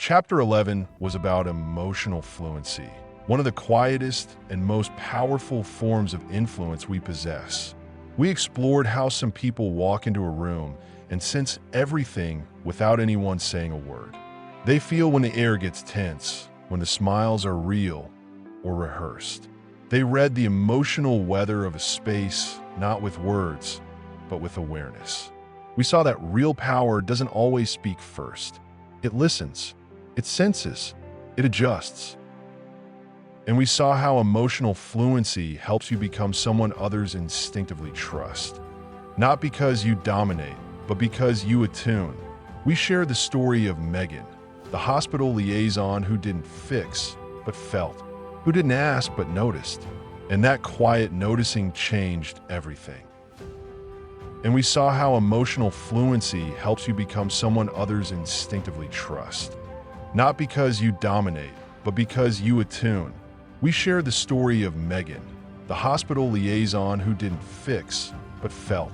Chapter 11 was about emotional fluency, one of the quietest and most powerful forms of influence we possess. We explored how some people walk into a room and sense everything without anyone saying a word. They feel when the air gets tense, when the smiles are real or rehearsed. They read the emotional weather of a space, not with words, but with awareness. We saw that real power doesn't always speak first. It listens, it senses, it adjusts. And we saw how emotional fluency helps you become someone others instinctively trust. Not because you dominate, but because you attune. We shared the story of Megan, the hospital liaison who didn't fix, but felt, who didn't ask, but noticed. And that quiet noticing changed everything. And we saw how emotional fluency helps you become someone others instinctively trust. Not because you dominate, but because you attune. We shared the story of Megan, the hospital liaison who didn't fix, but felt,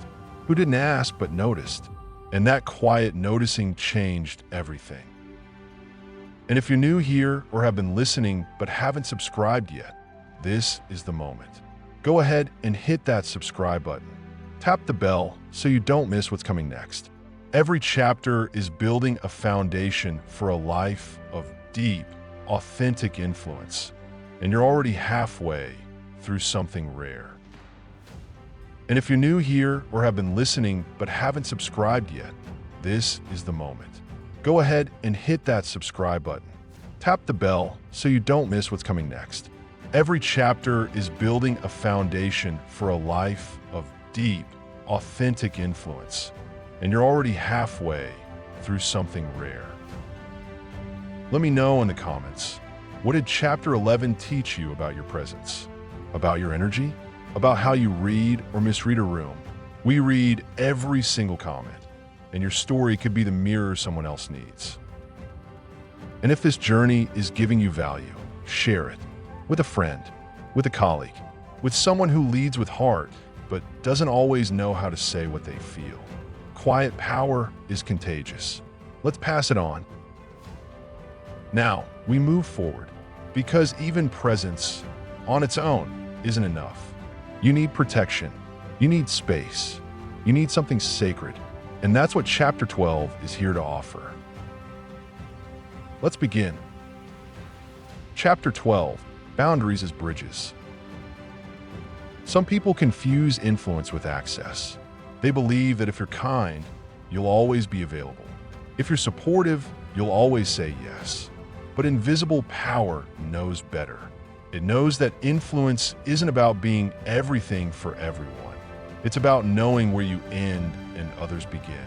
who didn't ask, but noticed. And that quiet noticing changed everything. And if you're new here or have been listening but haven't subscribed yet, this is the moment. Go ahead and hit that subscribe button. Tap the bell so you don't miss what's coming next. Every chapter is building a foundation for a life of deep, authentic influence. And you're already halfway through something rare. And if you're new here or have been listening but haven't subscribed yet, this is the moment. Go ahead and hit that subscribe button. Tap the bell so you don't miss what's coming next. Every chapter is building a foundation for a life of deep, authentic influence. And you're already halfway through something rare. Let me know in the comments. What did Chapter 11 teach you about your presence? About your energy? About how you read or misread a room? We read every single comment, and your story could be the mirror someone else needs. And if this journey is giving you value, share it with a friend, with a colleague, with someone who leads with heart, but doesn't always know how to say what they feel. Quiet power is contagious. Let's pass it on. Now, we move forward, because even presence on its own isn't enough. You need protection, you need space, you need something sacred, and that's what Chapter 12 is here to offer. Let's begin. Chapter 12, Boundaries as Bridges. Some people confuse influence with access. They believe that if you're kind, you'll always be available. If you're supportive, you'll always say yes. But invisible power knows better. It knows that influence isn't about being everything for everyone. It's about knowing where you end and others begin.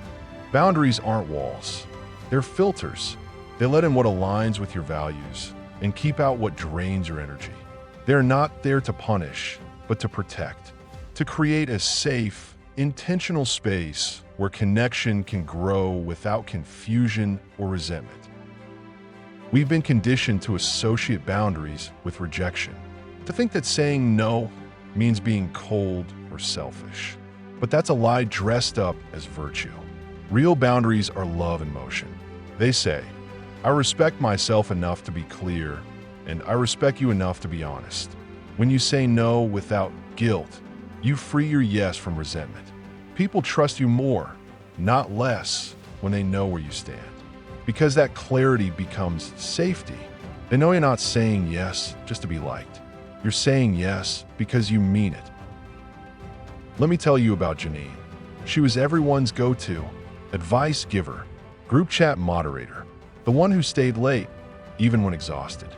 Boundaries aren't walls. They're filters. They let in what aligns with your values and keep out what drains your energy. They're not there to punish, but to protect. To create a safe, intentional space where connection can grow without confusion or resentment. We've been conditioned to associate boundaries with rejection, to think that saying no means being cold or selfish. But that's a lie dressed up as virtue. Real boundaries are love in motion. They say, I respect myself enough to be clear, and I respect you enough to be honest. When you say no without guilt, you free your yes from resentment. People trust you more, not less, when they know where you stand. Because that clarity becomes safety. They know you're not saying yes just to be liked. You're saying yes because you mean it. Let me tell you about Janine. She was everyone's go-to, advice giver, group chat moderator, the one who stayed late, even when exhausted.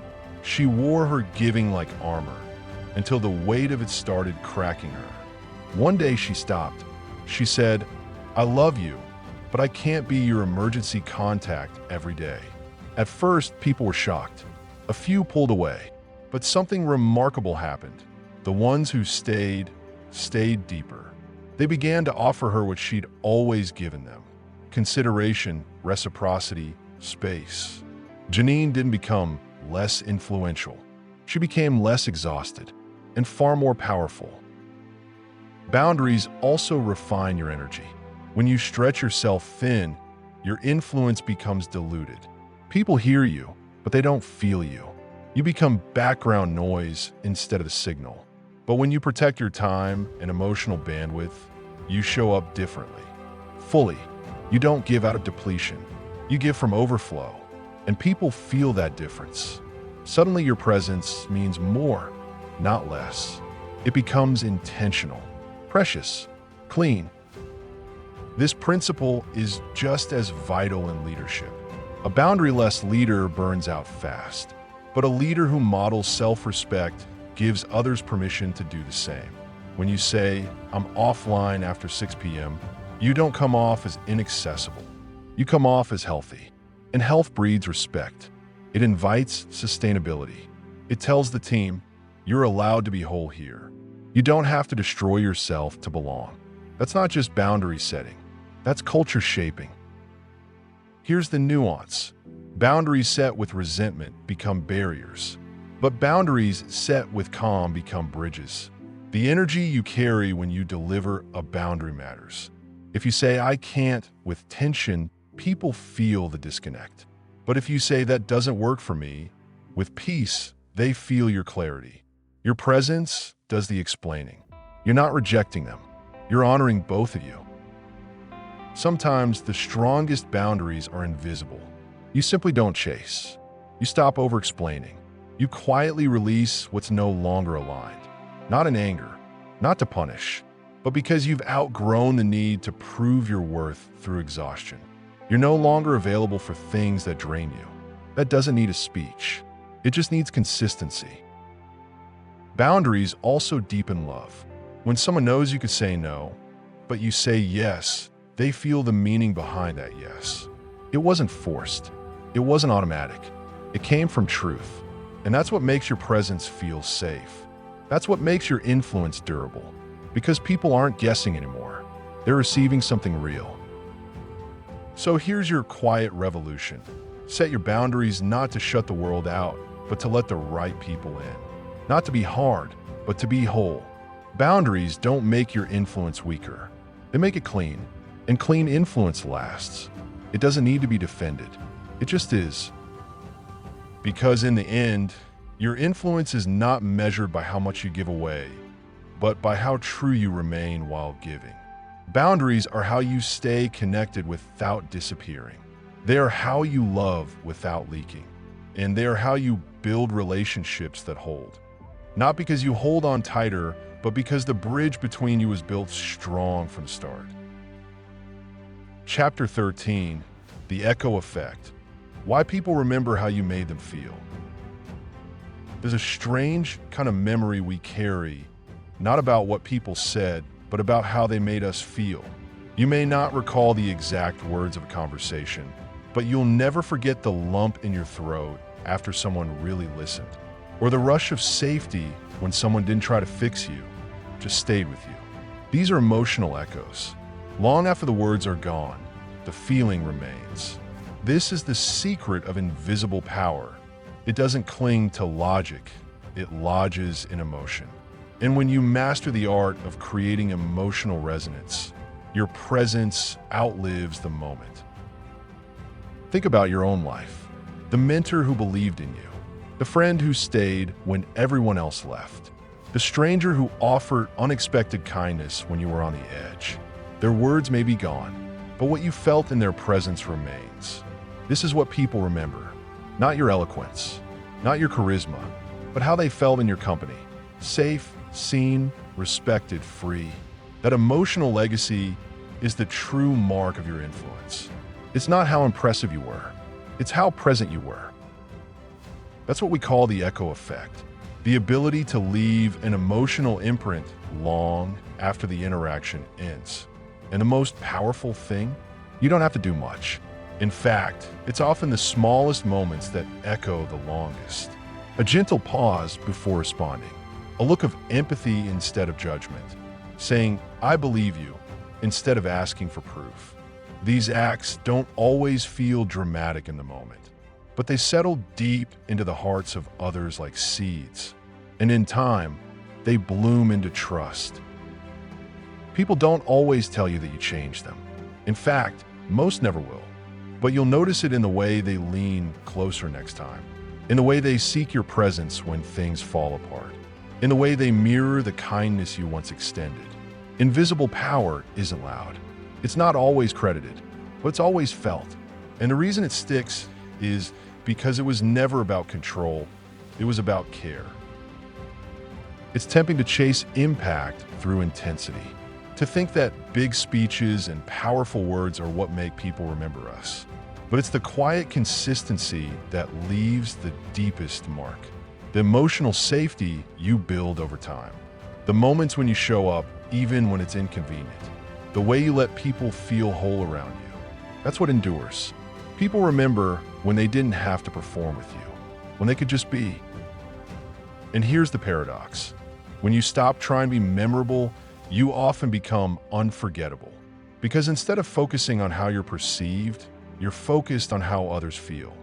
She wore her giving like armor, until the weight of it started cracking her. One day she stopped. She said, I love you, but I can't be your emergency contact every day. At first, people were shocked. A few pulled away, but something remarkable happened. The ones who stayed deeper. They began to offer her what she'd always given them: consideration, reciprocity, space. Janine didn't become less influential. She became less exhausted and far more powerful. Boundaries also refine your energy. When you stretch yourself thin, your influence becomes diluted. People hear you, but they don't feel you. You become background noise instead of the signal. But when you protect your time and emotional bandwidth, you show up differently. Fully. You don't give out of depletion. You give from overflow. And people feel that difference. Suddenly your presence means more, not less. It becomes intentional, precious, clean. This principle is just as vital in leadership. A boundary-less leader burns out fast, but a leader who models self-respect gives others permission to do the same. When you say, "I'm offline after 6 p.m., you don't come off as inaccessible. You come off as healthy. And health breeds respect. It invites sustainability. It tells the team, you're allowed to be whole here. You don't have to destroy yourself to belong. That's not just boundary setting. That's culture shaping. Here's the nuance. Boundaries set with resentment become barriers, but boundaries set with calm become bridges. The energy you carry when you deliver a boundary matters. If you say, "I can't," with tension, people feel the disconnect. But if you say, "That doesn't work for me," with peace, they feel your clarity. Your presence does the explaining. You're not rejecting them. You're honoring both of you. Sometimes the strongest boundaries are invisible. You simply don't chase. You stop over-explaining. You quietly release what's no longer aligned. Not in anger, not to punish, but because you've outgrown the need to prove your worth through exhaustion. You're no longer available for things that drain you. That doesn't need a speech. It just needs consistency. Boundaries also deepen love. When someone knows you could say no, but you say yes, they feel the meaning behind that yes. It wasn't forced. It wasn't automatic. It came from truth. And that's what makes your presence feel safe. That's what makes your influence durable. Because people aren't guessing anymore. They're receiving something real. So here's your quiet revolution. Set your boundaries not to shut the world out, but to let the right people in. Not to be hard, but to be whole. Boundaries don't make your influence weaker. They make it clean. And clean influence lasts. It doesn't need to be defended. It just is. Because in the end, your influence is not measured by how much you give away, but by how true you remain while giving. Boundaries are how you stay connected without disappearing. They are how you love without leaking. And they are how you build relationships that hold. Not because you hold on tighter, but because the bridge between you was built strong from the start. Chapter 13, The Echo Effect. Why people remember how you made them feel. There's a strange kind of memory we carry, not about what people said, but about how they made us feel. You may not recall the exact words of a conversation, but you'll never forget the lump in your throat after someone really listened, or the rush of safety when someone didn't try to fix you, just stayed with you. These are emotional echoes. Long after the words are gone, the feeling remains. This is the secret of invisible power. It doesn't cling to logic, it lodges in emotion. And when you master the art of creating emotional resonance, your presence outlives the moment. Think about your own life. The mentor who believed in you. The friend who stayed when everyone else left. The stranger who offered unexpected kindness when you were on the edge. Their words may be gone, but what you felt in their presence remains. This is what people remember. Not your eloquence, not your charisma, but how they felt in your company. Safe, seen, respected, free. That emotional legacy is the true mark of your influence. It's not how impressive you were, it's how present you were. That's what we call the echo effect. The ability to leave an emotional imprint long after the interaction ends. And the most powerful thing? You don't have to do much. In fact, it's often the smallest moments that echo the longest. A gentle pause before responding. A look of empathy instead of judgment. Saying, "I believe you," instead of asking for proof. These acts don't always feel dramatic in the moment, but they settle deep into the hearts of others like seeds. And in time, they bloom into trust. People don't always tell you that you changed them. In fact, most never will. but you'll notice it in the way they lean closer next time, in the way they seek your presence when things fall apart, in the way they mirror the kindness you once extended. Invisible power isn't loud. It's not always credited, but it's always felt. And the reason it sticks is because it was never about control, it was about care. It's tempting to chase impact through intensity, to think that big speeches and powerful words are what make people remember us. But it's the quiet consistency that leaves the deepest mark. The emotional safety you build over time. The moments when you show up, even when it's inconvenient. The way you let people feel whole around you. That's what endures. People remember when they didn't have to perform with you, when they could just be. And here's the paradox. When you stop trying to be memorable, you often become unforgettable. Because instead of focusing on how you're perceived, you're focused on how others feel.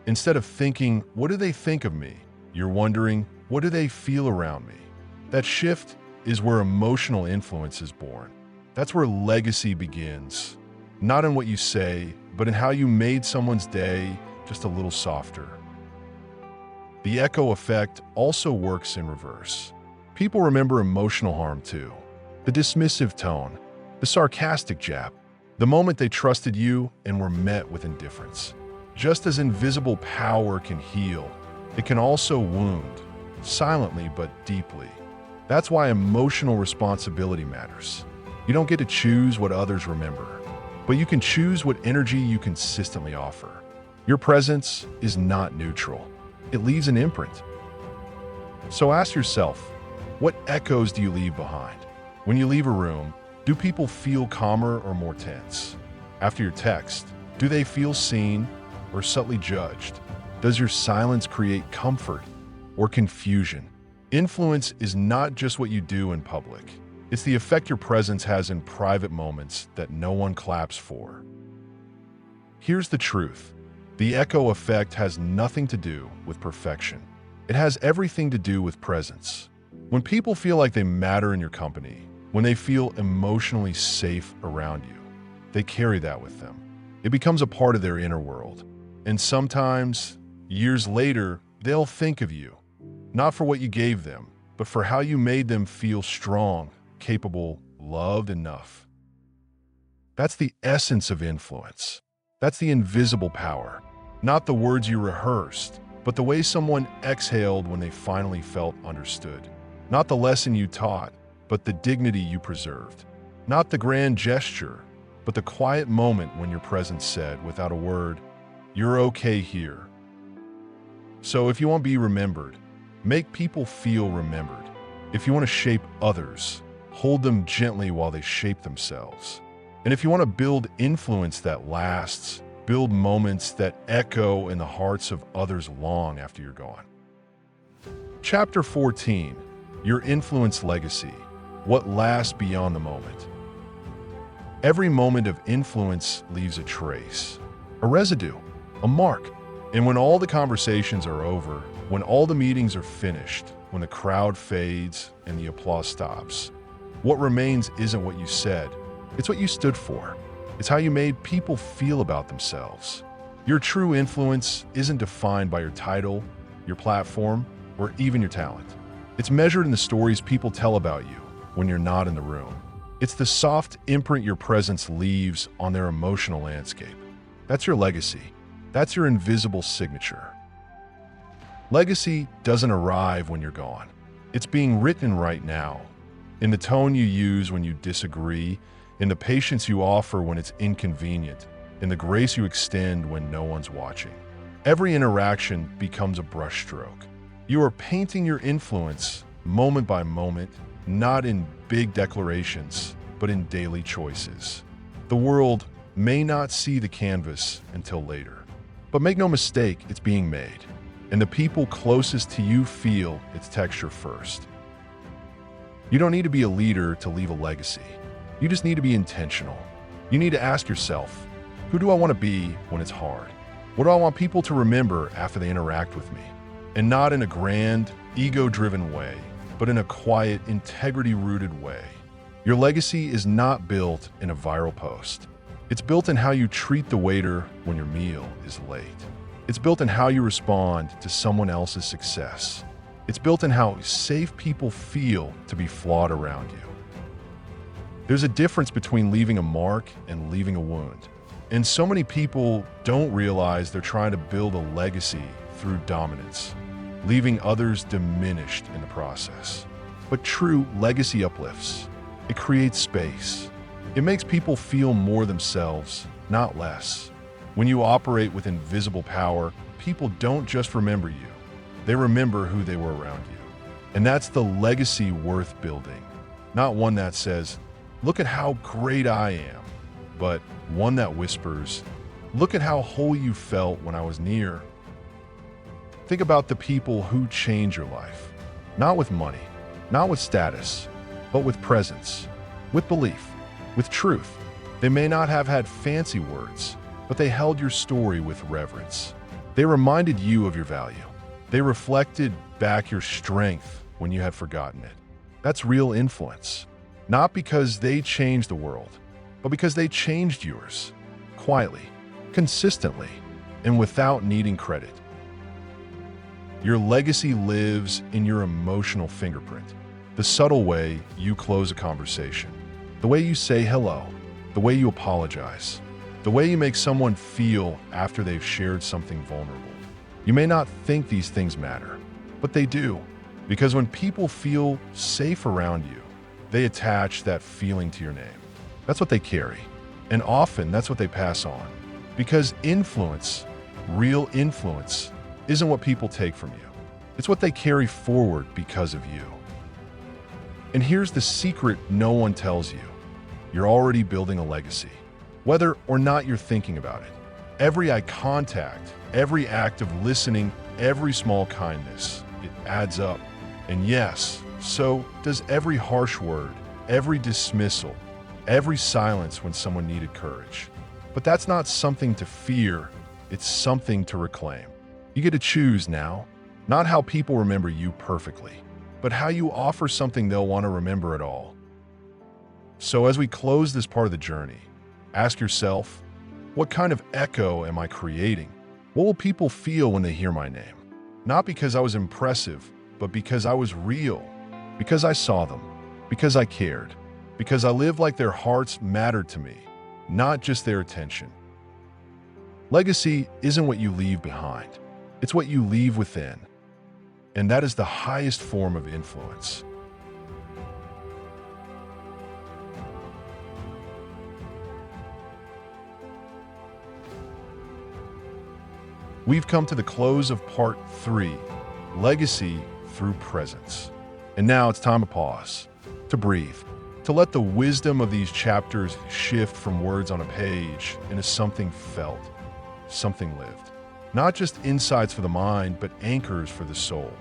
Instead of thinking, what do they think of me? You're wondering, what do they feel around me? That shift is where emotional influence is born. That's where legacy begins. Not in what you say, but in how you made someone's day just a little softer. The echo effect also works in reverse. People remember emotional harm too. The dismissive tone, the sarcastic jab, the moment they trusted you and were met with indifference. Just as invisible power can heal, it can also wound, silently but deeply. That's why emotional responsibility matters. You don't get to choose what others remember, but you can choose what energy you consistently offer. Your presence is not neutral. It leaves an imprint. So ask yourself, what echoes do you leave behind? When you leave a room, do people feel calmer or more tense? After your text, do they feel seen or subtly judged? Does your silence create comfort or confusion? Influence is not just what you do in public. It's the effect your presence has in private moments that no one claps for. Here's the truth. The echo effect has nothing to do with perfection. It has everything to do with presence. When people feel like they matter in your company, when they feel emotionally safe around you, they carry that with them. It becomes a part of their inner world. And sometimes, years later, they'll think of you, not for what you gave them, but for how you made them feel strong, capable, loved enough. That's the essence of influence. That's the invisible power. Not the words you rehearsed, but the way someone exhaled when they finally felt understood. Not the lesson you taught, but the dignity you preserved. Not the grand gesture, but the quiet moment when your presence said, without a word, "You're okay here." So if you want to be remembered, make people feel remembered. If you want to shape others, hold them gently while they shape themselves. And if you want to build influence that lasts, build moments that echo in the hearts of others long after you're gone. Chapter 14, Your Influence Legacy, What Lasts Beyond the Moment. Every moment of influence leaves a trace, a residue, a mark. And when all the conversations are over, when all the meetings are finished, when the crowd fades and the applause stops, what remains isn't what you said, it's what you stood for. It's how you made people feel about themselves. Your true influence isn't defined by your title, your platform, or even your talent. It's measured in the stories people tell about you when you're not in the room. It's the soft imprint your presence leaves on their emotional landscape. That's your legacy. That's your invisible signature. Legacy doesn't arrive when you're gone. It's being written right now, in the tone you use when you disagree, in the patience you offer when it's inconvenient, in the grace you extend when no one's watching. Every interaction becomes a brushstroke. You are painting your influence moment by moment, not in big declarations, but in daily choices. The world may not see the canvas until later, but make no mistake, it's being made, and the people closest to you feel its texture first. You don't need to be a leader to leave a legacy. You just need to be intentional. You need to ask yourself, who do I want to be when it's hard? What do I want people to remember after they interact with me? And not in a grand, ego-driven way, but in a quiet, integrity-rooted way. Your legacy is not built in a viral post. It's built in how you treat the waiter when your meal is late. It's built in how you respond to someone else's success. It's built in how safe people feel to be flawed around you. There's a difference between leaving a mark and leaving a wound. And so many people don't realize they're trying to build a legacy through dominance, leaving others diminished in the process. But true legacy uplifts. It creates space. It makes people feel more themselves, not less. When you operate with invisible power, people don't just remember you. They remember who they were around you. And that's the legacy worth building. Not one that says, "Look at how great I am," but one that whispers, "Look at how whole you felt when I was near." Think about the people who change your life. Not with money, not with status, but with presence, with belief, with truth. They may not have had fancy words, but they held your story with reverence. They reminded you of your value. They reflected back your strength when you had forgotten it. That's real influence. Not because they changed the world, but because they changed yours. Quietly, consistently, and without needing credit. Your legacy lives in your emotional fingerprint. The subtle way you close a conversation. The way you say hello. The way you apologize. The way you make someone feel after they've shared something vulnerable. You may not think these things matter, but they do. Because when people feel safe around you, they attach that feeling to your name. That's what they carry. And often that's what they pass on. Because influence, real influence, isn't what people take from you. It's what they carry forward because of you. And here's the secret no one tells you. You're already building a legacy, whether or not you're thinking about it. Every eye contact, every act of listening, every small kindness, it adds up. And yes, so does every harsh word, every dismissal, every silence when someone needed courage. But that's not something to fear, it's something to reclaim. You get to choose now, not how people remember you perfectly, but how you offer something they'll want to remember at all. So as we close this part of the journey, ask yourself, what kind of echo am I creating? What will people feel when they hear my name? Not because I was impressive, but because I was real, because I saw them, because I cared, because I lived like their hearts mattered to me, not just their attention. Legacy isn't what you leave behind. It's what you leave within. And that is the highest form of influence. We've come to the close of part 3, Legacy through Presence. And now it's time to pause, to breathe, to let the wisdom of these chapters shift from words on a page into something felt, something lived. Not just insights for the mind, but anchors for the soul.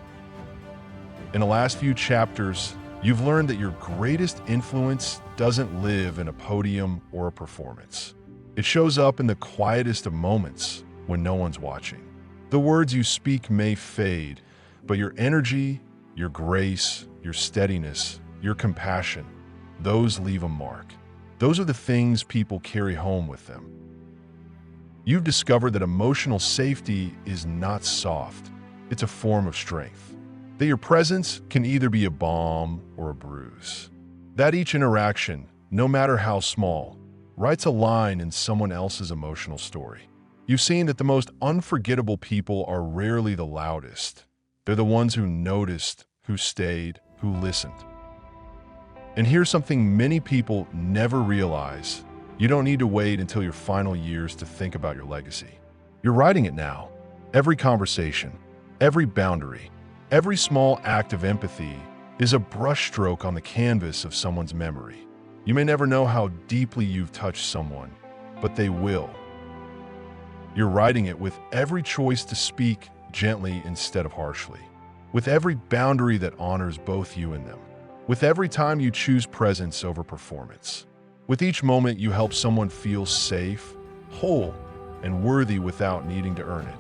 In the last few chapters, you've learned that your greatest influence doesn't live in a podium or a performance. It shows up in the quietest of moments when no one's watching. The words you speak may fade, but your energy, your grace, your steadiness, your compassion, those leave a mark. Those are the things people carry home with them. You've discovered that emotional safety is not soft. It's a form of strength. That your presence can either be a balm or a bruise. That each interaction, no matter how small, writes a line in someone else's emotional story. You've seen that the most unforgettable people are rarely the loudest. They're the ones who noticed, who stayed, who listened. And here's something many people never realize. You don't need to wait until your final years to think about your legacy. You're writing it now. Every conversation, every boundary, every small act of empathy is a brushstroke on the canvas of someone's memory. You may never know how deeply you've touched someone, but they will. You're writing it with every choice to speak gently instead of harshly, with every boundary that honors both you and them, with every time you choose presence over performance, with each moment you help someone feel safe, whole, and worthy without needing to earn it.